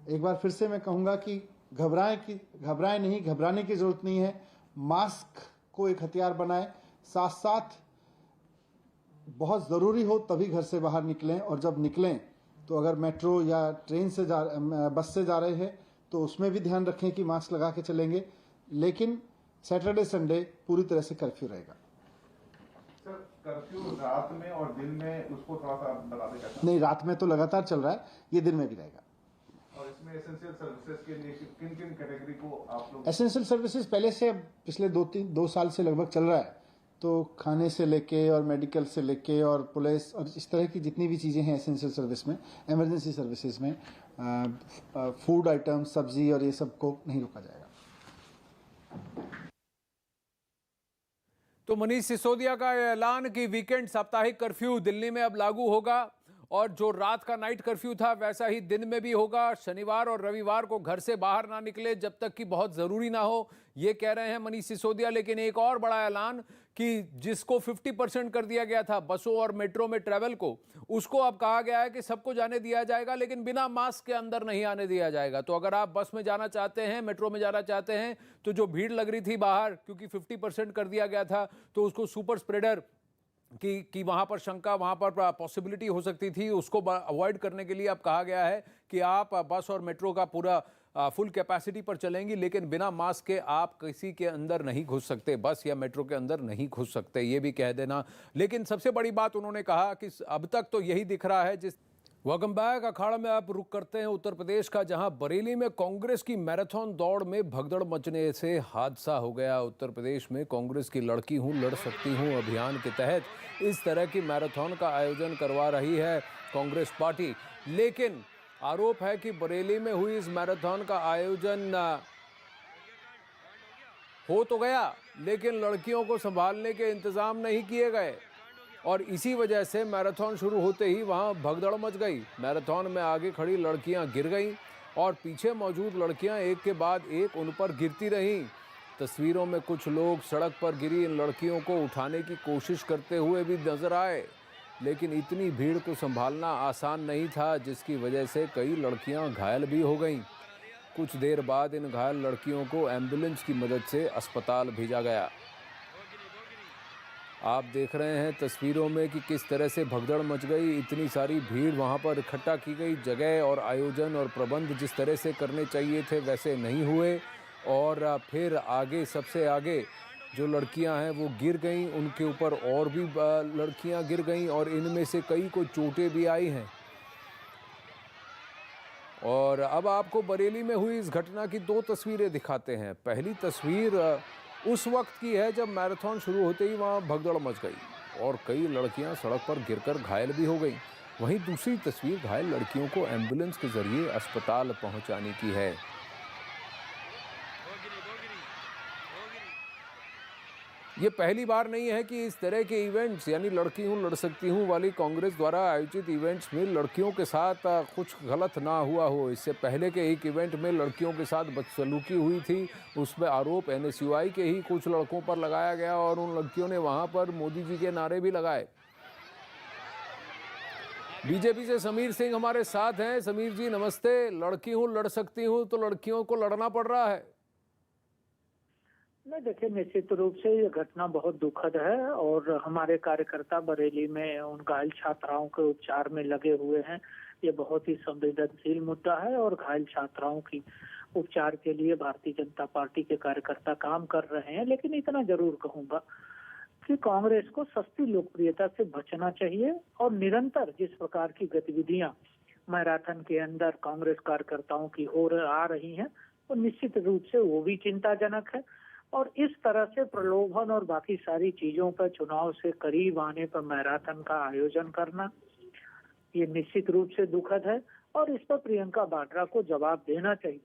एक बार फिर से मैं कहूँगा कि घबराएं नहीं, घबराने की ज़रूरत नहीं है। मास्क को एक हथियार बनाएं, साथ साथ बहुत ज़रूरी हो तभी घर से बाहर निकलें, और जब निकलें तो अगर मेट्रो या ट्रेन से बस से जा रहे हैं तो उसमें भी ध्यान रखें कि मास्क लगा के चलेंगे। लेकिन सैटरडे संडे पूरी तरह से कर्फ्यू रहेगा। सर, कर्फ्यू रात में और दिन में उसको थोड़ा सा बता दें कैसा? नहीं, रात में तो लगातार चल रहा है, ये दिन में भी रहेगा। और इसमें एसेंशियल सर्विसेज के लिए किन किन कैटेगरी को आप लोग? एसेंशियल सर्विसेज पहले से पिछले 2 साल से लगभग चल रहा है, तो खाने से लेके और मेडिकल से लेके और पुलिस और इस तरह की जितनी भी चीज़ें हैं एसेंशियल सर्विस में, इमरजेंसी सर्विसेज में, फूड आइटम, सब्जी और ये सब को नहीं रोका जाएगा। तो मनीष सिसोदिया का ऐलान कि वीकेंड साप्ताहिक कर्फ्यू दिल्ली में अब लागू होगा, और जो रात का नाइट कर्फ्यू था वैसा ही दिन में भी होगा। शनिवार और रविवार को घर से बाहर ना निकले जब तक कि बहुत ज़रूरी ना हो, ये कह रहे हैं मनीष सिसोदिया। लेकिन एक और बड़ा ऐलान कि जिसको 50% कर दिया गया था बसों और मेट्रो में ट्रैवल को, उसको अब कहा गया है कि सबको जाने दिया जाएगा, लेकिन बिना मास्क के अंदर नहीं आने दिया जाएगा। तो अगर आप बस में जाना चाहते हैं, मेट्रो में जाना चाहते हैं, तो जो भीड़ लग रही थी बाहर क्योंकि 50% कर दिया गया था, तो उसको सुपर स्प्रेडर कि वहाँ पर शंका, वहाँ पर पॉसिबिलिटी हो सकती थी, उसको अवॉइड करने के लिए अब कहा गया है कि आप बस और मेट्रो का पूरा फुल कैपेसिटी पर चलेंगी, लेकिन बिना मास्क के आप किसी के अंदर नहीं घुस सकते, बस या मेट्रो के अंदर नहीं घुस सकते, ये भी कह देना। लेकिन सबसे बड़ी बात उन्होंने कहा कि अब तक तो यही दिख रहा है। Welcome back. अखाड़ा में आप रुक करते हैं उत्तर प्रदेश का, जहां बरेली में कांग्रेस की मैराथन दौड़ में भगदड़ मचने से हादसा हो गया। उत्तर प्रदेश में कांग्रेस की लड़की हूं लड़ सकती हूं अभियान के तहत इस तरह की मैराथन का आयोजन करवा रही है कांग्रेस पार्टी, लेकिन आरोप है कि बरेली में हुई इस मैराथन का आयोजन हो तो गया, लेकिन लड़कियों को संभालने के इंतजाम नहीं किए गए, और इसी वजह से मैराथन शुरू होते ही वहां भगदड़ मच गई। मैराथन में आगे खड़ी लड़कियां गिर गईं, और पीछे मौजूद लड़कियां एक के बाद एक उन पर गिरती रहीं। तस्वीरों में कुछ लोग सड़क पर गिरी इन लड़कियों को उठाने की कोशिश करते हुए भी नजर आए, लेकिन इतनी भीड़ को संभालना आसान नहीं था, जिसकी वजह से कई लड़कियां घायल भी हो गईं। कुछ देर बाद इन घायल लड़कियों को एम्बुलेंस की मदद से अस्पताल भेजा गया। आप देख रहे हैं तस्वीरों में कि किस तरह से भगदड़ मच गई। इतनी सारी भीड़ वहां पर इकट्ठा की गई। जगह और आयोजन और प्रबंध जिस तरह से करने चाहिए थे वैसे नहीं हुए, और फिर आगे सबसे आगे जो लड़कियां हैं वो गिर गईं, उनके ऊपर और भी लड़कियां गिर गईं और इनमें से कई को चोटें भी आई हैं। और अब आपको बरेली में हुई इस घटना की 2 तस्वीरें दिखाते हैं। पहली तस्वीर उस वक्त की है जब मैराथन शुरू होते ही वहाँ भगदड़ मच गई और कई लड़कियां सड़क पर गिरकर घायल भी हो गईं। वहीं दूसरी तस्वीर घायल लड़कियों को एम्बुलेंस के जरिए अस्पताल पहुंचाने की है। ये पहली बार नहीं है कि इस तरह के इवेंट्स यानी लड़की हूँ लड़ सकती हूँ वाली कांग्रेस द्वारा आयोजित इवेंट्स में लड़कियों के साथ कुछ गलत ना हुआ हो। इससे पहले के एक इवेंट में लड़कियों के साथ बदसलूकी हुई थी, उसमें आरोप NSUI के ही कुछ लड़कों पर लगाया गया और उन लड़कियों ने वहाँ पर मोदी जी के नारे भी लगाए। बीजेपी से समीर सिंह हमारे साथ हैं। समीर जी नमस्ते। लड़की हूँ लड़ सकती हूँ तो लड़कियों को लड़ना पड़ रहा है। नहीं, देखिए निश्चित रूप से ये घटना बहुत दुखद है और हमारे कार्यकर्ता बरेली में उन घायल छात्राओं के उपचार में लगे हुए हैं। ये बहुत ही संवेदनशील मुद्दा है और घायल छात्राओं की उपचार के लिए भारतीय जनता पार्टी के कार्यकर्ता काम कर रहे हैं। लेकिन इतना जरूर कहूंगा कि कांग्रेस को सस्ती लोकप्रियता से बचना चाहिए और निरंतर जिस प्रकार की गतिविधियां मैराथन के अंदर कांग्रेस कार्यकर्ताओं की आ रही हैं, वो निश्चित रूप से वो भी चिंताजनक है। और इस तरह से प्रलोभन और बाकी सारी चीजों पर चुनाव से करीब आने पर मैराथन का आयोजन करना ये निश्चित रूप से दुखद है और इस पर प्रियंका वाड्रा को जवाब देना चाहिए।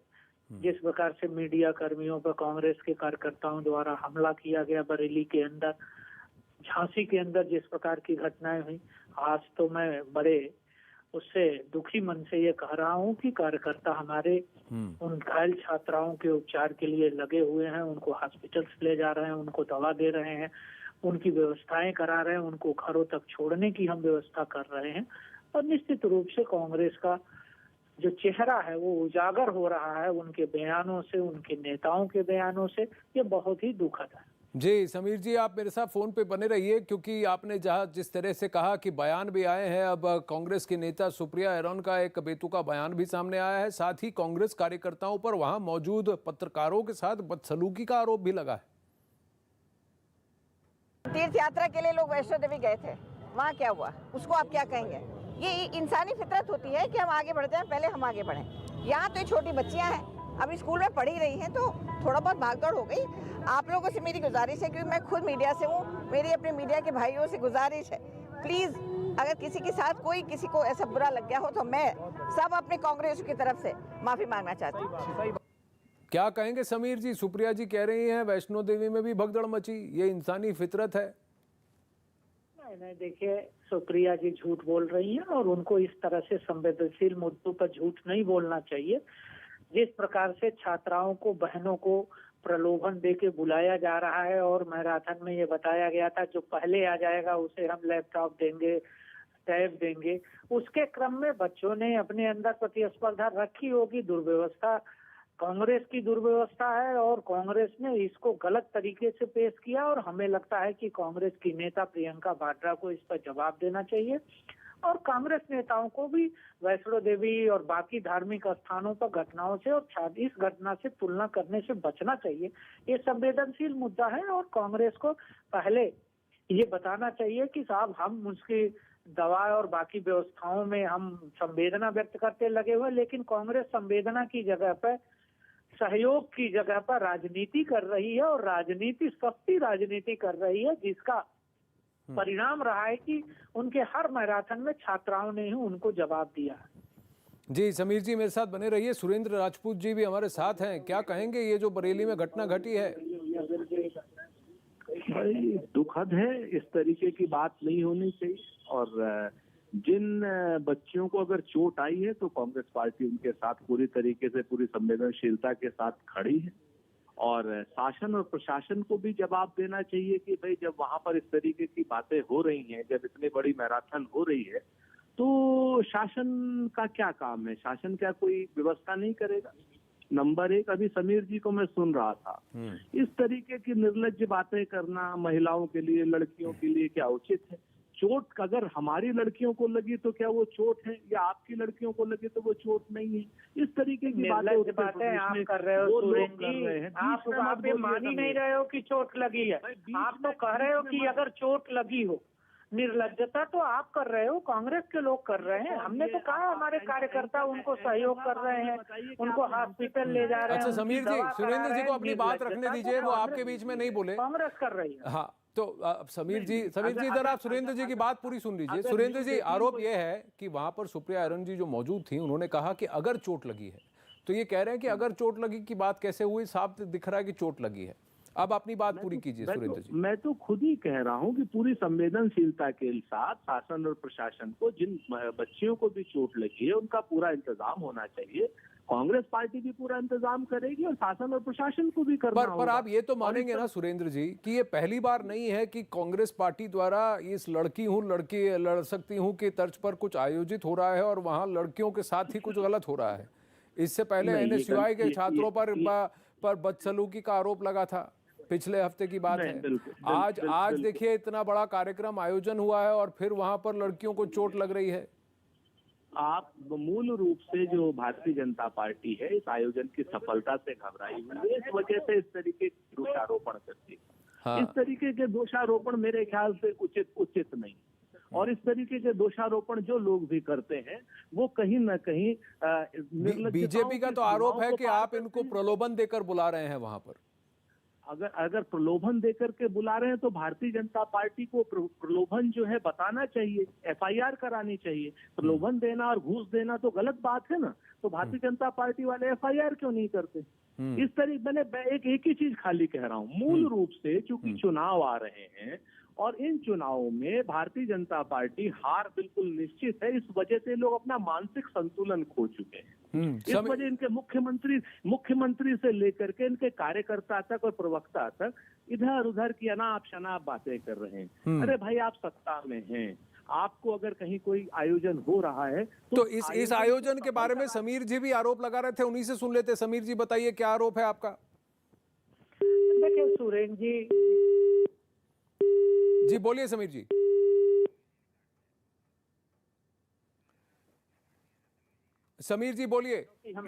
जिस प्रकार से मीडिया कर्मियों पर कांग्रेस के कार्यकर्ताओं द्वारा हमला किया गया बरेली के अंदर, झांसी के अंदर जिस प्रकार की घटनाएं हुई, आज तो मैं बड़े उससे दुखी मन से ये कह रहा हूँ कि कार्यकर्ता हमारे उन घायल छात्राओं के उपचार के लिए लगे हुए हैं, उनको हॉस्पिटल्स ले जा रहे हैं, उनको दवा दे रहे हैं, उनकी व्यवस्थाएं करा रहे हैं, उनको घरों तक छोड़ने की हम व्यवस्था कर रहे हैं। और निश्चित रूप से कांग्रेस का जो चेहरा है वो उजागर हो रहा है उनके बयानों से, उनके नेताओं के बयानों से। ये बहुत ही दुखद है। जी समीर जी, आप मेरे साथ फोन पे बने रहिए क्योंकि आपने जिस तरह से कहा कि बयान भी आए हैं, अब कांग्रेस की नेता सुप्रिया एरॉन का एक बेतुका बयान भी सामने आया है। साथ ही कांग्रेस कार्यकर्ताओं पर वहां मौजूद पत्रकारों के साथ बदसलूकी का आरोप भी लगा है। तीर्थ यात्रा के लिए लोग वैष्णो देवी गए थे, वहाँ क्या हुआ उसको आप क्या कहेंगे? ये इंसानी फितरत होती है कि हम आगे बढ़ते हैं, पहले हम आगे बढ़ें। यहाँ तो छोटी बच्चियाँ हैं, अभी स्कूल में पढ़ी रही हैं, तो थोड़ा बहुत भागदौड़ हो गई। आप लोगों से मेरी गुजारिश है, क्योंकि मैं खुद मीडिया से हूँ, मेरी अपने मीडिया के भाइयों से गुजारिश है, प्लीज़ अगर किसी के साथ किसी को ऐसा बुरा लग गया हो तो मैं सब अपने कांग्रेस की तरफ से माफ़ी मांगना चाहती हूँ। क्या कहेंगे समीर जी? सुप्रिया जी कह रही हैं वैष्णो देवी में भी भगदड़ मची, ये इंसानी फितरत है। नहीं, देखिए सुप्रिया जी झूठ बोल रही हैं और उनको इस तरह से संवेदनशील मुद्दों पर झूठ नहीं बोलना चाहिए। जिस प्रकार से छात्राओं को, बहनों को प्रलोभन देके बुलाया जा रहा है और मैराथन में ये बताया गया था जो पहले आ जाएगा उसे हम लैपटॉप देंगे, टैब देंगे, उसके क्रम में बच्चों ने अपने अंदर प्रतिस्पर्धा रखी होगी। दुर्व्यवस्था कांग्रेस की दुर्व्यवस्था है और कांग्रेस ने इसको गलत तरीके से पेश किया और हमें लगता है कि कांग्रेस की नेता प्रियंका वाड्रा को इस पर जवाब देना चाहिए और कांग्रेस नेताओं को भी वैष्णो देवी और बाकी धार्मिक स्थानों पर घटनाओं से और इस घटना से तुलना करने से बचना चाहिए। ये संवेदनशील मुद्दा है और कांग्रेस को पहले ये बताना चाहिए कि साहब हम उसकी दवा और बाकी व्यवस्थाओं में हम संवेदना व्यक्त करते लगे हुए, लेकिन कांग्रेस संवेदना की जगह पर, सहयोग की जगह पर राजनीति कर रही है और सस्ती राजनीति कर रही है, जिसका परिणाम रहा है कि उनके हर मैराथन में छात्राओं ने ही उनको जवाब दिया। जी समीर जी मेरे साथ बने रहिए। सुरेंद्र राजपूत जी भी हमारे साथ हैं, क्या कहेंगे ये जो बरेली में घटना घटी है? भाई दुखद है, इस तरीके की बात नहीं होनी चाहिए और जिन बच्चियों को अगर चोट आई है तो कांग्रेस पार्टी उनके साथ पूरी तरीके से, पूरी संवेदनशीलता के साथ खड़ी है और शासन और प्रशासन को भी जवाब देना चाहिए कि भाई जब वहां पर इस तरीके की बातें हो रही हैं, जब इतनी बड़ी मैराथन हो रही है, तो शासन का क्या काम है? शासन क्या कोई व्यवस्था नहीं करेगा? नंबर एक, अभी समीर जी को मैं सुन रहा था, इस तरीके की निर्लज्ज बातें करना महिलाओं के लिए, लड़कियों के लिए क्या उचित है? चोट अगर हमारी लड़कियों को लगी तो क्या वो चोट है, या आपकी लड़कियों को लगी तो वो चोट नहीं है? इस तरीके की बातें आप कर रहे हो सुरेंद्र जी, आप ये मान ही नहीं रहे हो कि चोट लगी है। आप तो कह रहे हो कि अगर चोट लगी हो, निर्लज्जता तो आप कर रहे हो, कांग्रेस के लोग कर रहे हैं। हमने तो कहा हमारे कार्यकर्ता उनको सहयोग कर रहे हैं, उनको हॉस्पिटल ले जा रहे हैं। अच्छा समीर जी, सुरेंद्र जी को अपनी बात रखने दीजिए, वो आपके बीच में नहीं बोले। कांग्रेस कर रही है। हाँ, तो समीर जी इधर आप सुरेंद्र जी की बात पूरी सुन लीजिए। सुरेंद्र जी, आरोप यह है कि वहां पर सुप्रिया आयरन जी जो मौजूद थी, उन्होंने कहा कि अगर चोट लगी है, तो ये कह रहे हैं कि अगर चोट लगी की बात कैसे हुई? साफ दिख रहा है कि चोट लगी है। अब अपनी बात पूरी कीजिए सुरेंद्र जी। मैं तो खुद ही कह रहा हूं कि पूरी संवेदनशीलता के साथ शासन और प्रशासन को, जिन बच्चियों को भी चोट लगी है, उनका पूरा इंतजाम होना चाहिए। कांग्रेस पार्टी भी पूरा इंतजाम करेगी और शासन और प्रशासन को भी करना होगा। पर आप ये तो मानेंगे ना सुरेंद्र जी कि ये पहली बार नहीं है कि कांग्रेस पार्टी द्वारा इस लड़की लड़ सकती हूँ की तर्ज पर कुछ आयोजित हो रहा है और वहां लड़कियों के साथ ही कुछ गलत हो रहा है। इससे पहले NSUI के छात्रों पर बदसलूकी का आरोप लगा था, पिछले हफ्ते की बात है। आज देखिए इतना बड़ा कार्यक्रम आयोजन हुआ है और फिर वहां पर लड़कियों को चोट लग रही है। आप मूल रूप से जो भारतीय जनता पार्टी है इस आयोजन की सफलता से घबराई हुई है, इस वजह से इस तरीके के दोषारोपण करती है। हाँ। इस तरीके के दोषारोपण मेरे ख्याल से उचित नहीं, और इस तरीके के दोषारोपण जो लोग भी करते हैं वो कहीं न कहीं बीजेपी का तो आरोप है कि आप इनको प्रलोभन देकर बुला रहे हैं वहां पर। अगर प्रलोभन देकर के बुला रहे हैं तो भारतीय जनता पार्टी को प्रलोभन जो है बताना चाहिए, FIR करानी चाहिए। प्रलोभन देना और घूस देना तो गलत बात है ना, तो भारतीय जनता पार्टी वाले FIR क्यों नहीं करते? इस तरीके मैंने एक ही चीज खाली कह रहा हूँ, मूल रूप से चूंकि चुनाव आ रहे हैं और इन चुनावों में भारतीय जनता पार्टी हार बिल्कुल निश्चित है, इस वजह से लोग अपना मानसिक संतुलन खो चुके हैं। इस वजह इनके मुख्यमंत्री से लेकर के इनके कार्यकर्ता तक और प्रवक्ता तक इधर उधर की अनाप शनाप बातें कर रहे हैं। अरे भाई, आप सत्ता में हैं, आपको अगर कहीं कोई आयोजन हो रहा है तो इस आयोजन के बारे में समीर जी भी आरोप लगा रहे थे, उन्हीं से सुन लेते। समीर जी बताइए, क्या आरोप है आपका? देखिए सुरेंद्र जी बोलिए समीर जी। समीर जी बोलिए। हम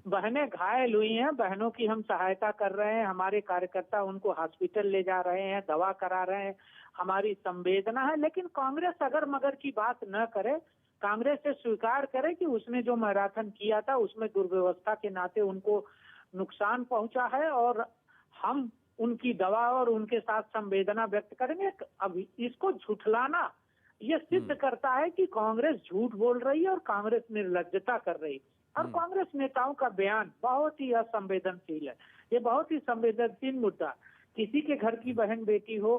बहनें घायल हुई हैं, बहनों की हम सहायता कर रहे हैं, हमारे कार्यकर्ता उनको हॉस्पिटल ले जा रहे हैं, दवा करा रहे हैं, हमारी संवेदना है। लेकिन कांग्रेस अगर मगर की बात न करे, कांग्रेस से स्वीकार करे कि उसने जो मैराथन किया था उसमें दुर्व्यवस्था के नाते उनको नुकसान पहुंचा है और हम उनकी दवा और उनके साथ संवेदना व्यक्त करेंगे। अब इसको झुठलाना ये सिद्ध करता है कि कांग्रेस झूठ बोल रही है और कांग्रेस निर्लज्जता कर रही है। और कांग्रेस नेताओं का बयान बहुत ही असंवेदनशील है। ये बहुत ही संवेदनशील मुद्दा, किसी के घर की बहन बेटी हो,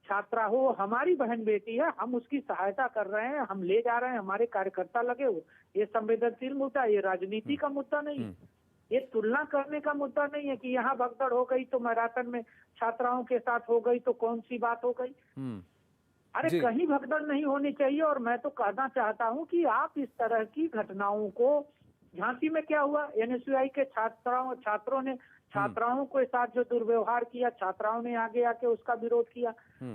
छात्रा हो, हमारी बहन बेटी है, हम उसकी सहायता कर रहे हैं, हम ले जा रहे हैं, हमारे कार्यकर्ता लगे हो, ये संवेदनशील मुद्दा, ये राजनीति का मुद्दा नहीं है। ये तुलना करने का मुद्दा नहीं है कि यहाँ भगदड़ हो गई तो मैराथन में छात्राओं के साथ हो गई तो कौन सी बात हो गई। अरे कहीं भगदड़ नहीं होनी चाहिए। और मैं तो कहना चाहता हूँ कि आप इस तरह की घटनाओं को, झांसी में क्या हुआ, NSUI के छात्रों ने छात्राओं के साथ जो दुर्व्यवहार किया, छात्राओं ने आगे आके उसका विरोध किया।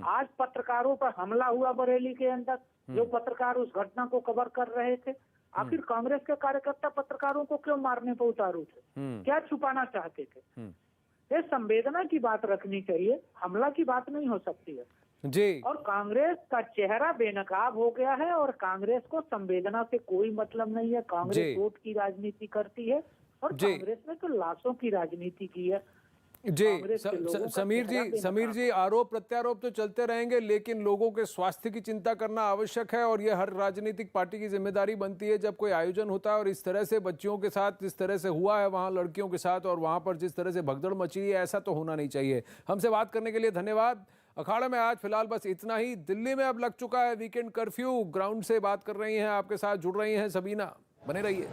आज पत्रकारों पर हमला हुआ बरेली के अंदर, जो पत्रकार उस घटना को कवर कर रहे थे। आखिर कांग्रेस के कार्यकर्ता पत्रकारों को क्यों मारने पर उतारू थे? क्या छुपाना चाहते थे? ये संवेदना की बात रखनी चाहिए, हमला की बात नहीं हो सकती है जी। और कांग्रेस का चेहरा बेनकाब हो गया है और कांग्रेस को संवेदना से कोई मतलब नहीं है। कांग्रेस वोट की राजनीति करती है और कांग्रेस ने तो लाशों की राजनीति की है। जी समीर जी, आरोप प्रत्यारोप तो चलते रहेंगे, लेकिन लोगों के स्वास्थ्य की चिंता करना आवश्यक है और ये हर राजनीतिक पार्टी की जिम्मेदारी बनती है जब कोई आयोजन होता है और इस तरह से बच्चियों के साथ जिस तरह से हुआ है वहां लड़कियों के साथ और वहां पर जिस तरह से भगदड़ मची है, ऐसा तो होना नहीं चाहिए। हमसे बात करने के लिए धन्यवाद। अखाड़ा में आज फिलहाल बस इतना ही। दिल्ली में अब लग चुका है वीकेंड कर्फ्यू। ग्राउंड से बात कर रही हैं, आपके साथ जुड़ रही हैं सबीना, बने रहिए।